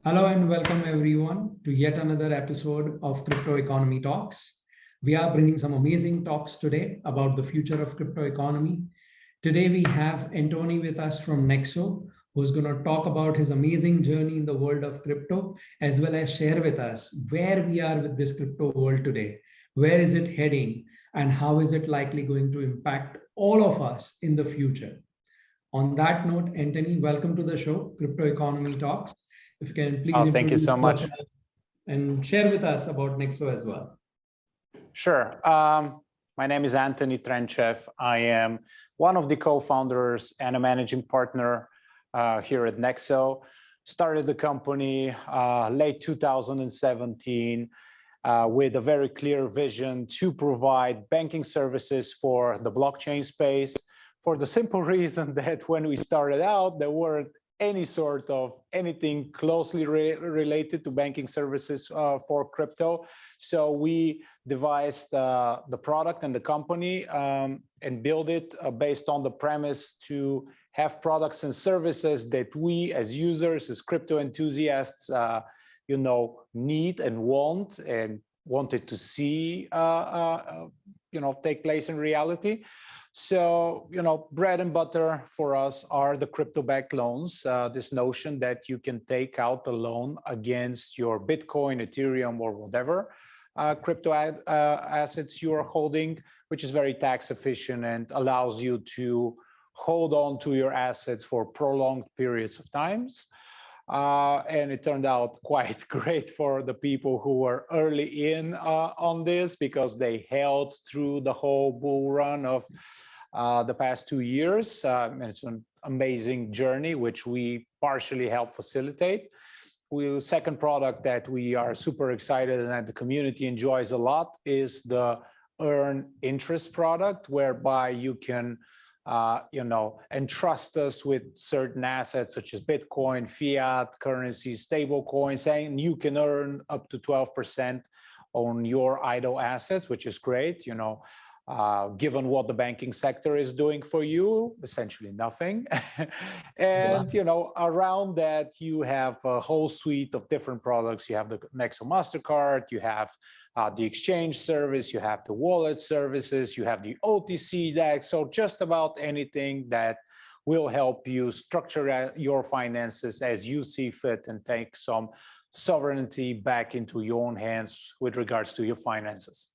Hello and welcome everyone to yet another episode of Crypto Economy Talks. We are bringing some amazing talks today about the future of crypto economy. Today we have Antoni with us from Nexo, who's going to talk about his amazing journey in the world of crypto, as well as share with us where we are with this crypto world today. Where is it heading, and how is it likely going to impact all of us in the future? On that note, Antoni, welcome to the show, Crypto Economy Talks. If you can please Oh, thank you introduce so much. yourself and share with us about Nexo as well. Sure. My name is Antoni Trenchev. I am one of the co-founders and a managing partner here at Nexo. Started the company late 2017 with a very clear vision to provide banking services for the blockchain space, for the simple reason that when we started out, there weren't any sort of anything closely related to banking services for crypto. So we devised the product and the company and build it based on the premise to have products and services that we as users, as crypto enthusiasts, need and want and wanted to see, take place in reality. So, bread and butter for us are the crypto-backed loans, this notion that you can take out a loan against your Bitcoin, Ethereum, or whatever crypto assets you are holding, which is very tax efficient and allows you to hold on to your assets for prolonged periods of times. And it turned out quite great for the people who were early in on this, because they held through the whole bull run of the past 2 years. And it's an amazing journey, which we partially help facilitate. Second product that we are super excited and that the community enjoys a lot is the earn interest product, whereby you can entrust us with certain assets such as Bitcoin, fiat currency, stable coins, saying you can earn up to 12% on your idle assets, which is great, given what the banking sector is doing for you, essentially nothing. And, around that, you have a whole suite of different products. You have the Nexo MasterCard, you have the exchange service, you have the wallet services, you have the OTC DEX. So just about anything that will help you structure your finances as you see fit and take some sovereignty back into your own hands with regards to your finances.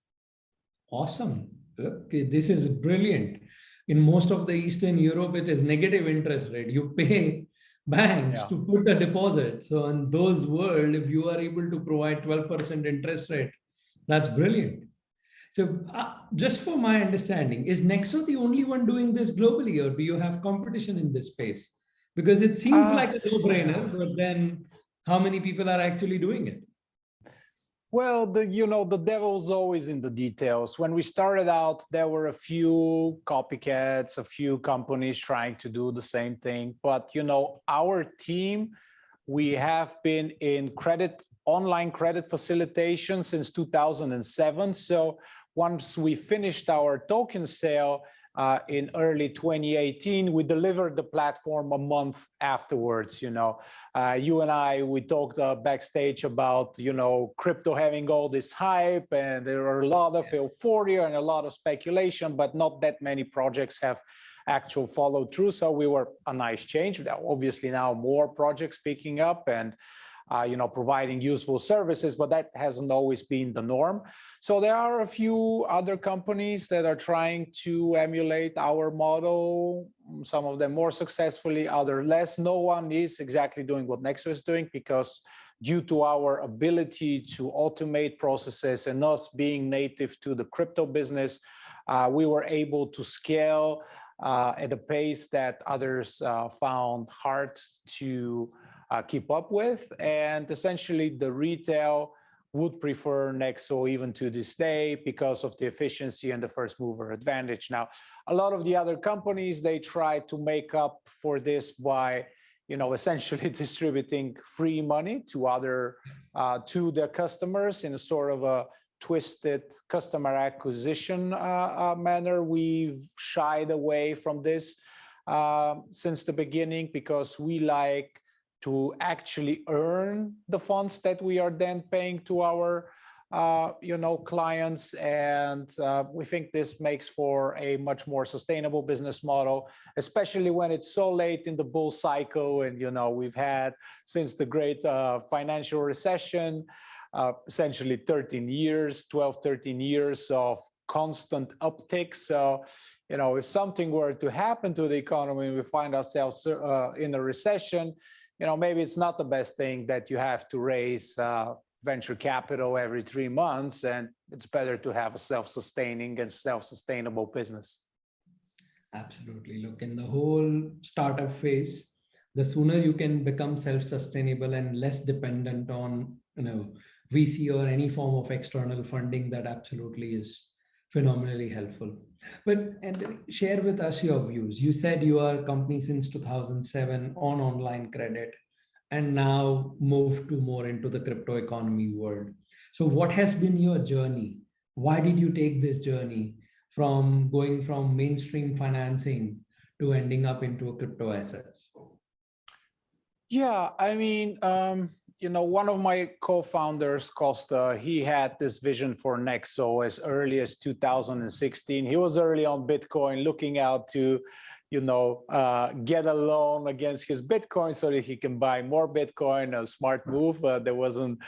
Awesome. Look, this is brilliant. In most of the Eastern Europe, it is negative interest rate. You pay banks to put a deposit. So in those world, if you are able to provide 12% interest rate, that's brilliant. So just for my understanding, is Nexo the only one doing this globally, or do you have competition in this space? Because it seems like a no-brainer, but then how many people are actually doing it? Well, the devil's always in the details. When we started out, there were a few copycats, a few companies trying to do the same thing. But, our team, we have been in online credit facilitation since 2007. So once we finished our token sale in early 2018, we delivered the platform a month afterwards. You and I, we talked backstage about, crypto having all this hype, and there are a lot of euphoria and a lot of speculation, but not that many projects have actual follow through. So we were a nice change. Obviously now more projects picking up and providing useful services, but that hasn't always been the norm. So there are a few other companies that are trying to emulate our model, some of them more successfully, others less. No one is exactly doing what Nexo is doing, because due to our ability to automate processes and us being native to the crypto business, we were able to scale at a pace that others found hard to keep up with. And essentially the retail would prefer Nexo even to this day because of the efficiency and the first mover advantage. Now, a lot of the other companies, they try to make up for this by, essentially distributing free money to their customers in a sort of a twisted customer acquisition manner. We've shied away from this since the beginning, because we like to actually earn the funds that we are then paying to our clients. And we think this makes for a much more sustainable business model, especially when it's so late in the bull cycle. And, we've had since the great financial recession, essentially 13 years of constant uptick. So, if something were to happen to the economy, we find ourselves in a recession, maybe it's not the best thing that you have to raise venture capital every 3 months, and it's better to have a self-sustaining and self-sustainable business. Absolutely. Look, in the whole startup phase, the sooner you can become self-sustainable and less dependent on, VC or any form of external funding, that absolutely is phenomenally helpful. But and share with us your views. You said you are a company since 2007 on online credit, and now move to more into the crypto economy world. So what has been your journey? Why did you take this journey from going from mainstream financing to ending up into a crypto assets? Yeah, I mean, one of my co-founders, Costa, he had this vision for Nexo as early as 2016. He was early on Bitcoin, looking out to get a loan against his Bitcoin so that he can buy more Bitcoin. A smart move. There wasn't,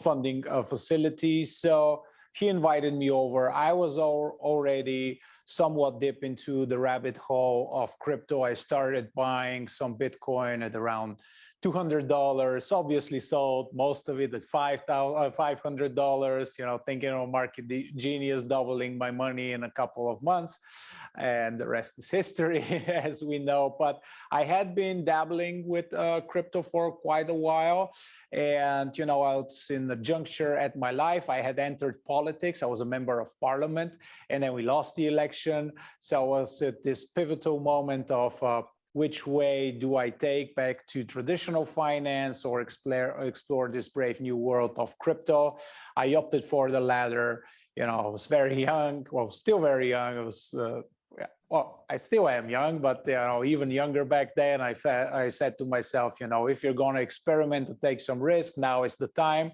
funding facilities. So he invited me over. I was already somewhat deep into the rabbit hole of crypto. I started buying some Bitcoin at around $200, obviously sold most of it at $500, thinking of market genius, doubling my money in a couple of months. And the rest is history, as we know. But I had been dabbling with crypto for quite a while. And, I was in a juncture at my life. I had entered politics. I was a member of parliament, and then we lost the election. So I was at this pivotal moment of which way do I take back to traditional finance or explore this brave new world of crypto? I opted for the latter. I was very young, well, still very young. I was, I still am young, but even younger back then. I said to myself, if you're going to experiment and take some risk, now is the time.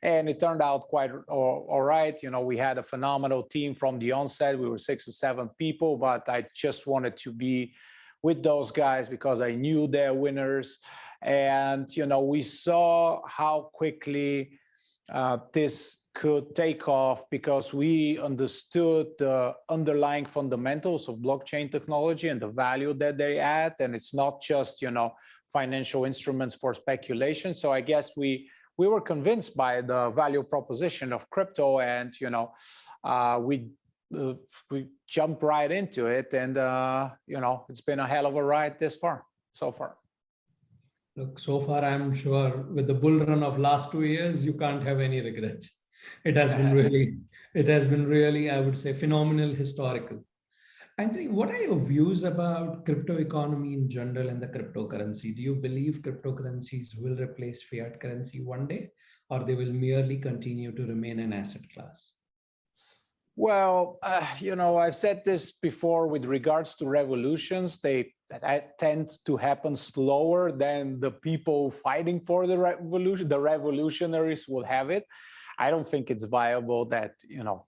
And it turned out quite all right. We had a phenomenal team from the onset. We were 6 or 7 people, but I just wanted to be with those guys because I knew they're winners. And, we saw how quickly this could take off because we understood the underlying fundamentals of blockchain technology and the value that they add. And it's not just, financial instruments for speculation. So I guess we were convinced by the value proposition of crypto, and, we jumped right into it, and it's been a hell of a ride so far. Look, so far, I'm sure with the bull run of last 2 years, you can't have any regrets. It has been really, I would say, phenomenal, historical. Antoni, what are your views about crypto economy in general and the cryptocurrency? Do you believe cryptocurrencies will replace fiat currency one day, or they will merely continue to remain an asset class? Well, I've said this before with regards to revolutions. They tend to happen slower than the people fighting for the revolution. The revolutionaries will have it. I don't think it's viable that,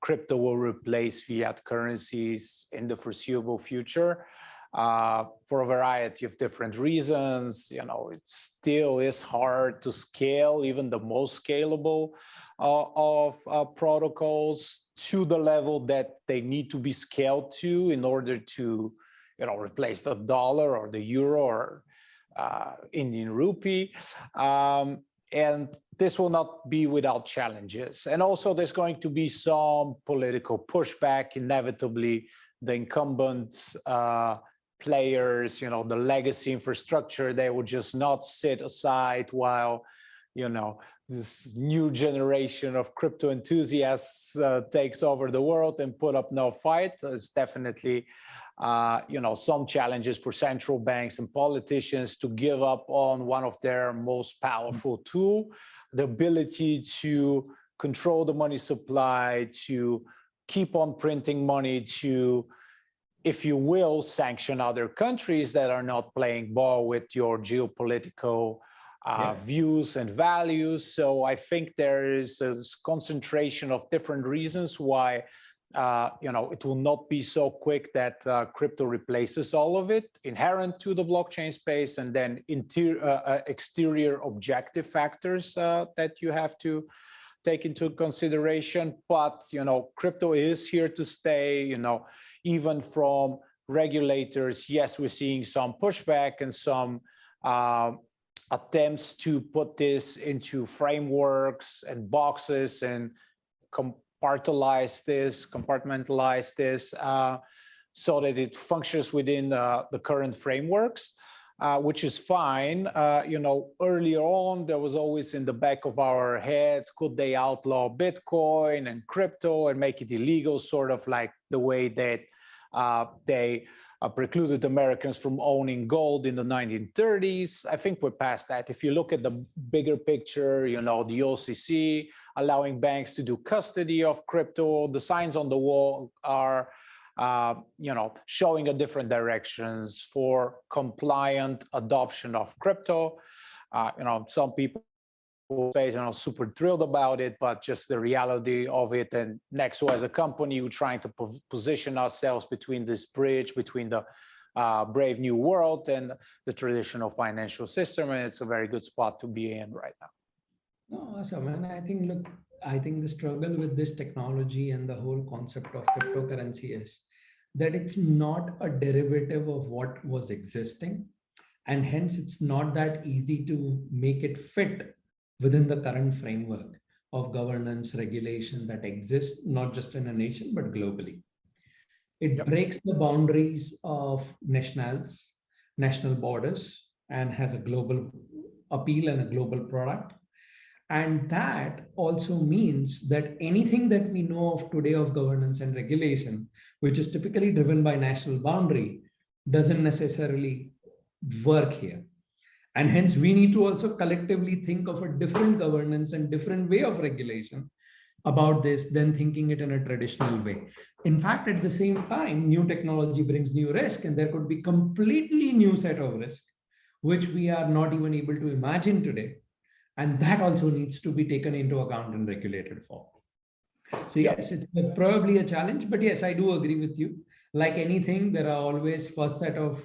crypto will replace fiat currencies in the foreseeable future for a variety of different reasons. It still is hard to scale even the most scalable of protocols to the level that they need to be scaled to in order to, replace the dollar or the euro or Indian rupee. And this will not be without challenges. And also there's going to be some political pushback. Inevitably, the incumbent players, the legacy infrastructure, they will just not sit aside while, this new generation of crypto enthusiasts takes over the world and put up no fight. There's definitely, some challenges for central banks and politicians to give up on one of their most powerful tools, the ability to control the money supply, to keep on printing money, to if you will, sanction other countries that are not playing ball with your geopolitical views and values. So I think there is a concentration of different reasons why it will not be so quick that crypto replaces all of it, inherent to the blockchain space, and then exterior objective factors that you have to take into consideration. But crypto is here to stay. Even from regulators, yes, we're seeing some pushback and some attempts to put this into frameworks and boxes and compartmentalize this so that it functions within the current frameworks, which is fine. Earlier on, there was always in the back of our heads, could they outlaw Bitcoin and crypto and make it illegal, sort of like the way that they precluded Americans from owning gold in the 1930s. I think we're past that. If you look at the bigger picture, the OCC allowing banks to do custody of crypto, the signs on the wall are, showing a different directions for compliant adoption of crypto. Some people are super thrilled about it, but just the reality of it. And Nexo as a company, we're trying to position ourselves between this bridge between the brave new world and the traditional financial system, and it's a very good spot to be in right now. No, awesome. And I think the struggle with this technology and the whole concept of cryptocurrency is that it's not a derivative of what was existing, and hence it's not that easy to make it fit within the current framework of governance regulation that exists, not just in a nation, but globally. It breaks the boundaries of national borders, and has a global appeal and a global product. And that also means that anything that we know of today of governance and regulation, which is typically driven by national boundary, doesn't necessarily work here. And hence, we need to also collectively think of a different governance and different way of regulation about this than thinking it in a traditional way. In fact, at the same time, new technology brings new risk, and there could be completely new set of risk, which we are not even able to imagine today. And that also needs to be taken into account and regulated for. So yes, it's probably a challenge, but yes, I do agree with you. Like anything, there are always first set of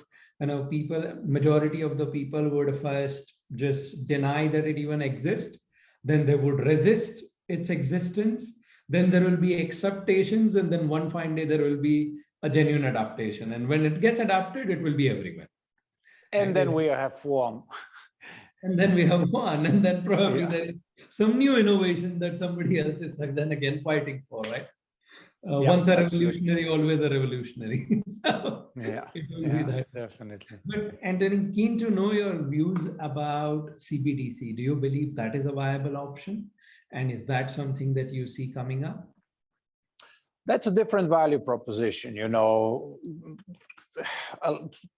people, majority of the people would first just deny that it even exists. Then they would resist its existence. Then there will be acceptations. And then one fine day, there will be a genuine adaptation. And when it gets adapted, it will be everywhere. And then we have one. And then we have one. And then probably there is some new innovation that somebody else is then again fighting for, right? Once a revolutionary, always a revolutionary. So it will be that. Definitely. But Antoni, keen to know your views about CBDC. Do you believe that is a viable option? And is that something that you see coming up? That's a different value proposition.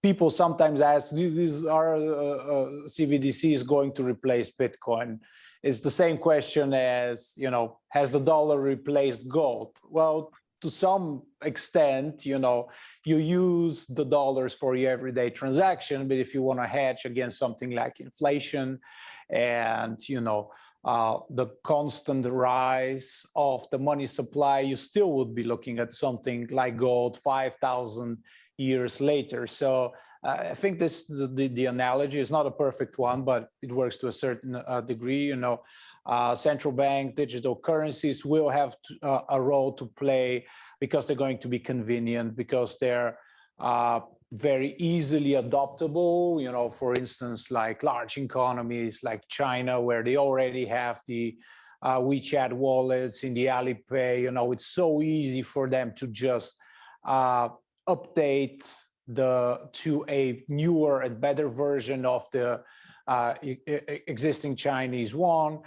People sometimes ask, these are CBDCs going to replace Bitcoin? It's the same question as, has the dollar replaced gold? Well, to some extent, you use the dollars for your everyday transaction, but if you want to hedge against something like inflation and, the constant rise of the money supply, you still would be looking at something like gold 5,000 years later. So I think the analogy is not a perfect one, but it works to a certain degree. Central bank digital currencies will have a role to play because they're going to be convenient, because they're very easily adoptable, for instance, like large economies like China, where they already have the WeChat wallets in the Alipay. It's so easy for them to just update to a newer and better version of the existing Chinese yuan.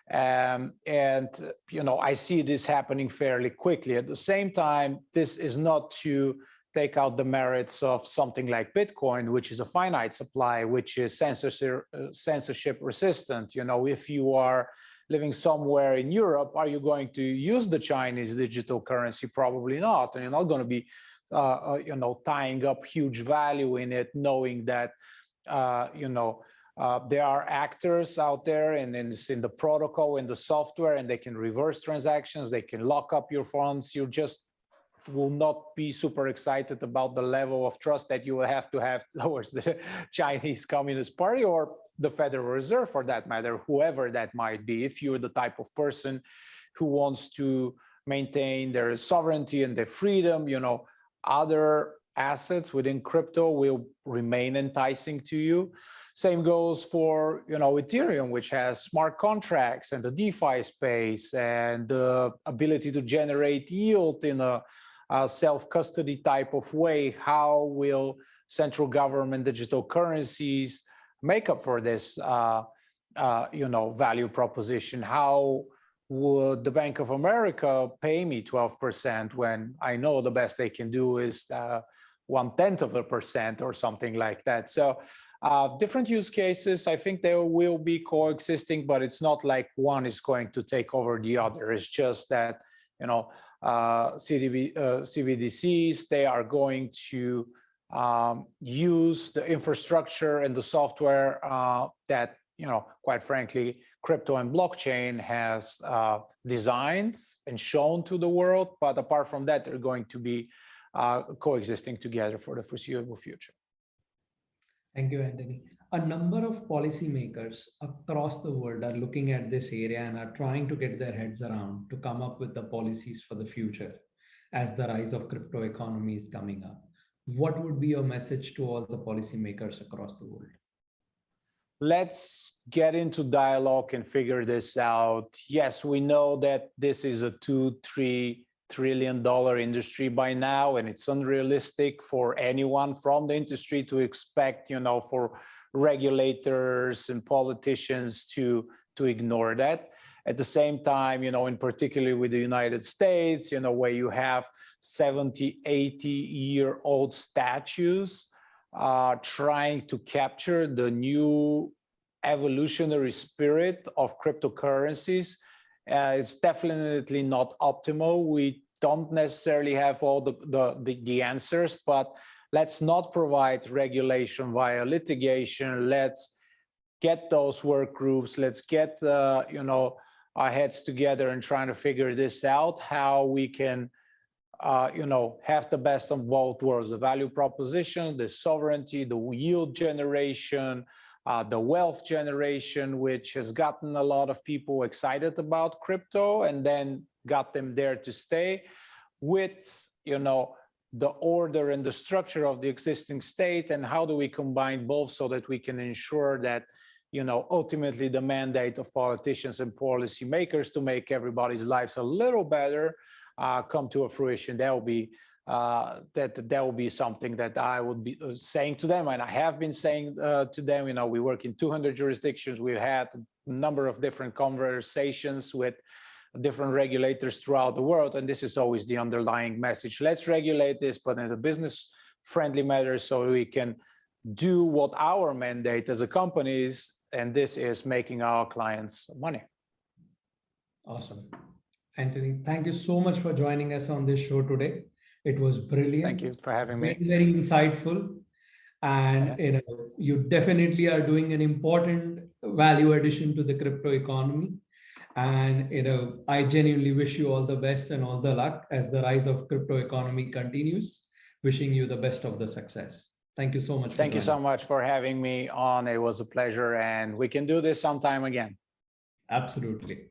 And I see this happening fairly quickly. At the same time, this is not to take out the merits of something like Bitcoin, which is a finite supply, which is censorship resistant. If you are living somewhere in Europe, are you going to use the Chinese digital currency? Probably not. And you're not going to be tying up huge value in it, knowing that there are actors out there and it's in the protocol, in the software, and they can reverse transactions, they can lock up your funds. You just will not be super excited about the level of trust that you will have to have towards the Chinese Communist Party or the Federal Reserve, for that matter, whoever that might be. If you're the type of person who wants to maintain their sovereignty and their freedom, other assets within crypto will remain enticing to you. Same goes for Ethereum, which has smart contracts and the DeFi space and the ability to generate yield in a self-custody type of way. How will central government digital currencies make up for this value proposition? How would the Bank of America pay me 12% when I know the best they can do is 0.1% or something like that? So different use cases, I think they will be coexisting, but it's not like one is going to take over the other. It's just that, CBDCs, they are going to use the infrastructure and the software that, quite frankly, crypto and blockchain has designed and shown to the world. But apart from that, they're going to be coexisting together for the foreseeable future. Thank you, Antoni. A number of policymakers across the world are looking at this area and are trying to get their heads around to come up with the policies for the future as the rise of crypto economy is coming up. What would be your message to all the policymakers across the world? Let's get into dialogue and figure this out. Yes, we know that this is a $2-3 trillion industry by now, and it's unrealistic for anyone from the industry to expect, for regulators and politicians to ignore that. At the same time, in particular with the United States, where you have 70, 80-year-old statues trying to capture the new evolutionary spirit of cryptocurrencies, it's definitely not optimal. We don't necessarily have all the answers, but let's not provide regulation via litigation. Let's get those work groups. Let's get our heads together and trying to figure this out, how we can have the best of both worlds: the value proposition, the sovereignty, the yield generation, the wealth generation, which has gotten a lot of people excited about crypto and then got them there to stay, with the order and the structure of the existing state, and how do we combine both so that we can ensure that ultimately the mandate of politicians and policymakers to make everybody's lives a little better come to a fruition. That will be that will be something that I would be saying to them, and I have been saying to them. We work in 200 jurisdictions. We've had a number of different conversations with different regulators throughout the world, and this is always the underlying message. Let's regulate this, but in a business-friendly manner, so we can do what our mandate as a company is, and this is making our clients money. Awesome. Antoni, thank you so much for joining us on this show today. It was brilliant. Thank you for having me. Very insightful. And you definitely are doing an important value addition to the crypto economy. And I genuinely wish you all the best and all the luck as the rise of crypto economy continues. Wishing you the best of the success. Thank you so much. Thank you so much for having me on. It was a pleasure, and we can do this sometime again. Absolutely.